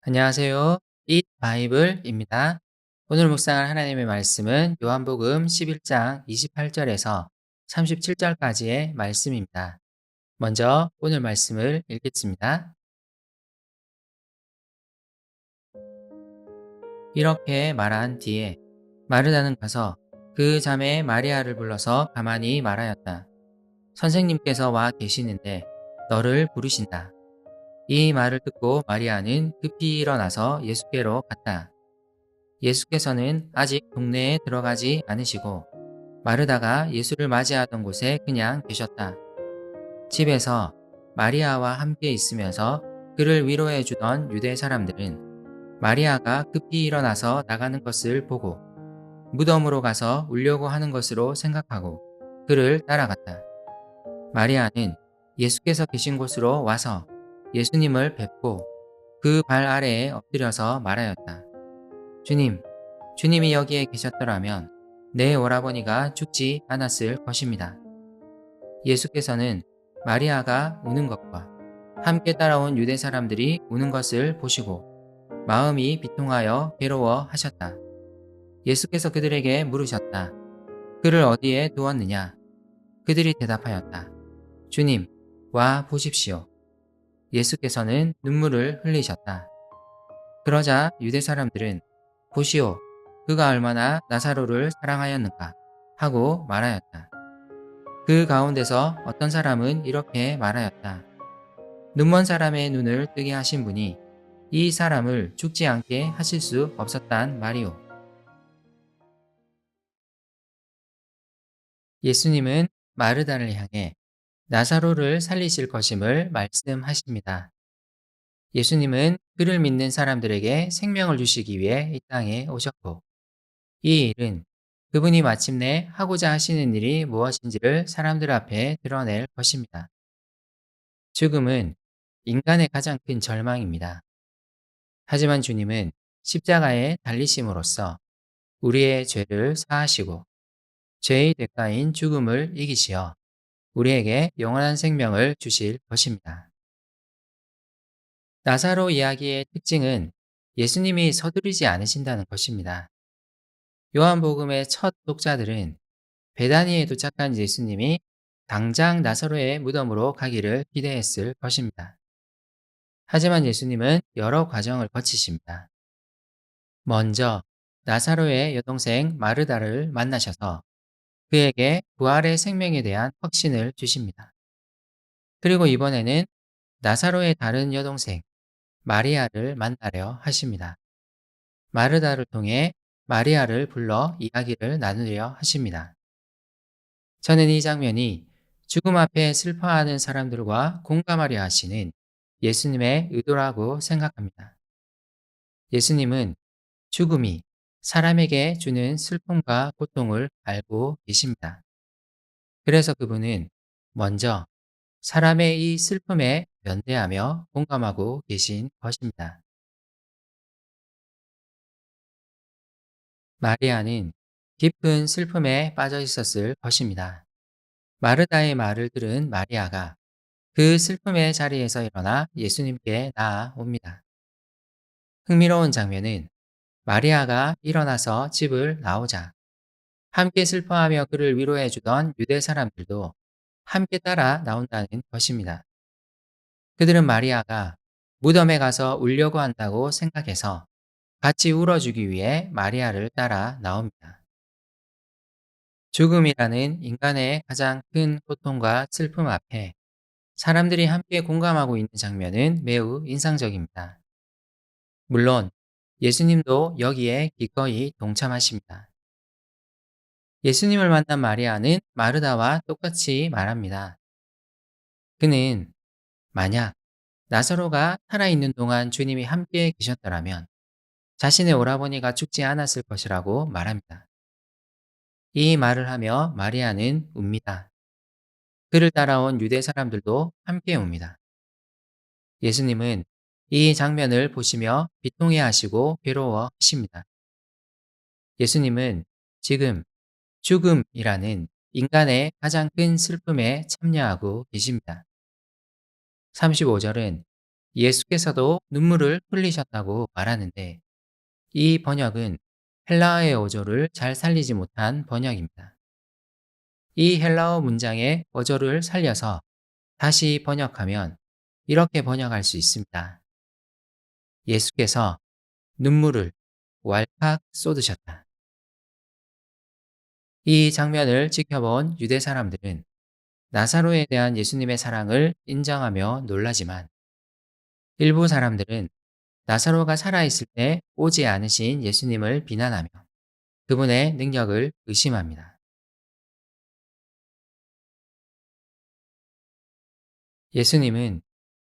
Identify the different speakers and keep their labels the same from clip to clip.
Speaker 1: 안녕하세요. Eat 바이블입니다. 오늘 묵상할 하나님의 말씀은 요한복음 11장 28절에서 37절까지의 말씀입니다. 먼저 오늘 말씀을 읽겠습니다. 이렇게 말한 뒤에 마르다는 가서 그 자매 마리아를 불러서 가만히 말하였다. 선생님께서 와 계시는데 너를 부르신다. 이 말을 듣고 마리아는 급히 일어나서 예수께로 갔다. 예수께서는 아직 동네에 들어가지 않으시고 마르다가 예수를 맞이하던 곳에 그냥 계셨다. 집에서 마리아와 함께 있으면서 그를 위로해 주던 유대 사람들은 마리아가 급히 일어나서 나가는 것을 보고 무덤으로 가서 울려고 하는 것으로 생각하고 그를 따라갔다. 마리아는 예수께서 계신 곳으로 와서 예수님을 뵙고 그 발 아래에 엎드려서 말하였다. 주님, 주님이 여기에 계셨더라면 내 오라버니가 죽지 않았을 것입니다. 예수께서는 마리아가 우는 것과 함께 따라온 유대 사람들이 우는 것을 보시고 마음이 비통하여 괴로워하셨다. 예수께서 그들에게 물으셨다. 그를 어디에 두었느냐? 그들이 대답하였다. 주님, 와 보십시오. 예수께서는 눈물을 흘리셨다. 그러자 유대 사람들은 보시오, 그가 얼마나 나사로를 사랑하였는가 하고 말하였다. 그 가운데서 어떤 사람은 이렇게 말하였다. 눈먼 사람의 눈을 뜨게 하신 분이 이 사람을 죽지 않게 하실 수 없었단 말이오. 예수님은 마르다를 향해 나사로를 살리실 것임을 말씀하십니다. 예수님은 그를 믿는 사람들에게 생명을 주시기 위해 이 땅에 오셨고 이 일은 그분이 마침내 하고자 하시는 일이 무엇인지를 사람들 앞에 드러낼 것입니다. 죽음은 인간의 가장 큰 절망입니다. 하지만 주님은 십자가에 달리심으로써 우리의 죄를 사하시고 죄의 대가인 죽음을 이기시어 우리에게 영원한 생명을 주실 것입니다. 나사로 이야기의 특징은 예수님이 서두르지 않으신다는 것입니다. 요한복음의 첫 독자들은 베다니에 도착한 예수님이 당장 나사로의 무덤으로 가기를 기대했을 것입니다. 하지만 예수님은 여러 과정을 거치십니다. 먼저 나사로의 여동생 마르다를 만나셔서 그에게 부활의 생명에 대한 확신을 주십니다. 그리고 이번에는 나사로의 다른 여동생 마리아를 만나려 하십니다. 마르다를 통해 마리아를 불러 이야기를 나누려 하십니다. 저는 이 장면이 죽음 앞에 슬퍼하는 사람들과 공감하려 하시는 예수님의 의도라고 생각합니다. 예수님은 죽음이 사람에게 주는 슬픔과 고통을 알고 계십니다. 그래서 그분은 먼저 사람의 이 슬픔에 연대하며 공감하고 계신 것입니다. 마리아는 깊은 슬픔에 빠져 있었을 것입니다. 마르다의 말을 들은 마리아가 그 슬픔의 자리에서 일어나 예수님께 나아옵니다. 흥미로운 장면은 마리아가 일어나서 집을 나오자 함께 슬퍼하며 그를 위로해 주던 유대 사람들도 함께 따라 나온다는 것입니다. 그들은 마리아가 무덤에 가서 울려고 한다고 생각해서 같이 울어주기 위해 마리아를 따라 나옵니다. 죽음이라는 인간의 가장 큰 고통과 슬픔 앞에 사람들이 함께 공감하고 있는 장면은 매우 인상적입니다. 물론 예수님도 여기에 기꺼이 동참하십니다. 예수님을 만난 마리아는 마르다와 똑같이 말합니다. 그는 만약 나사로가 살아있는 동안 주님이 함께 계셨더라면 자신의 오라버니가 죽지 않았을 것이라고 말합니다. 이 말을 하며 마리아는 웁니다. 그를 따라온 유대 사람들도 함께 웁니다. 예수님은 이 장면을 보시며 비통해 하시고 괴로워 하십니다. 예수님은 지금 죽음이라는 인간의 가장 큰 슬픔에 참여하고 계십니다. 35절은 예수께서도 눈물을 흘리셨다고 말하는데 이 번역은 헬라어의 어조를 잘 살리지 못한 번역입니다. 이 헬라어 문장의 어조를 살려서 다시 번역하면 이렇게 번역할 수 있습니다. 예수께서 눈물을 왈칵 쏟으셨다. 이 장면을 지켜본 유대 사람들은 나사로에 대한 예수님의 사랑을 인정하며 놀라지만 일부 사람들은 나사로가 살아있을 때 오지 않으신 예수님을 비난하며 그분의 능력을 의심합니다. 예수님은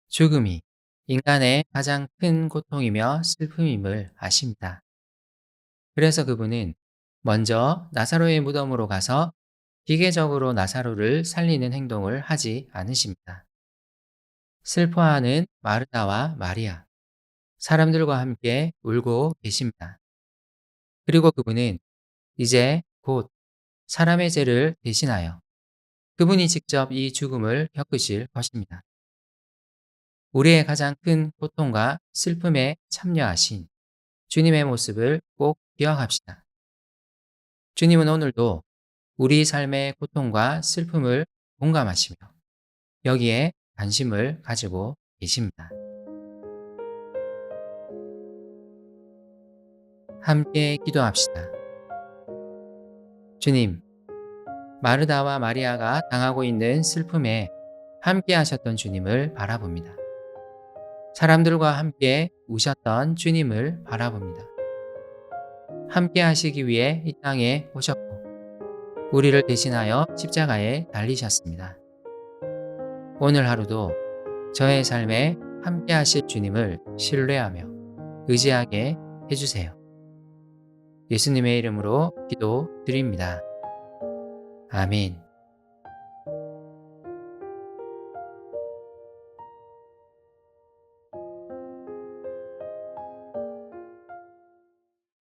Speaker 1: 죽음이 인간의 가장 큰 고통이며 슬픔임을 아십니다. 그래서 그분은 먼저 나사로의 무덤으로 가서 기계적으로 나사로를 살리는 행동을 하지 않으십니다. 슬퍼하는 마르다와 마리아, 사람들과 함께 울고 계십니다. 그리고 그분은 이제 곧 사람의 죄를 대신하여 그분이 직접 이 죽음을 겪으실 것입니다. 우리의 가장 큰 고통과 슬픔에 참여하신 주님의 모습을 꼭 기억합시다. 주님은 오늘도 우리 삶의 고통과 슬픔을 공감하시며 여기에 관심을 가지고 계십니다. 함께 기도합시다. 주님, 마르다와 마리아가 당하고 있는 슬픔에 함께 하셨던 주님을 바라봅니다. 사람들과 함께 우셨던 주님을 바라봅니다. 함께 하시기 위해 이 땅에 오셨고 우리를 대신하여 십자가에 달리셨습니다. 오늘 하루도 저의 삶에 함께 하실 주님을 신뢰하며 의지하게 해주세요. 예수님의 이름으로 기도드립니다. 아멘.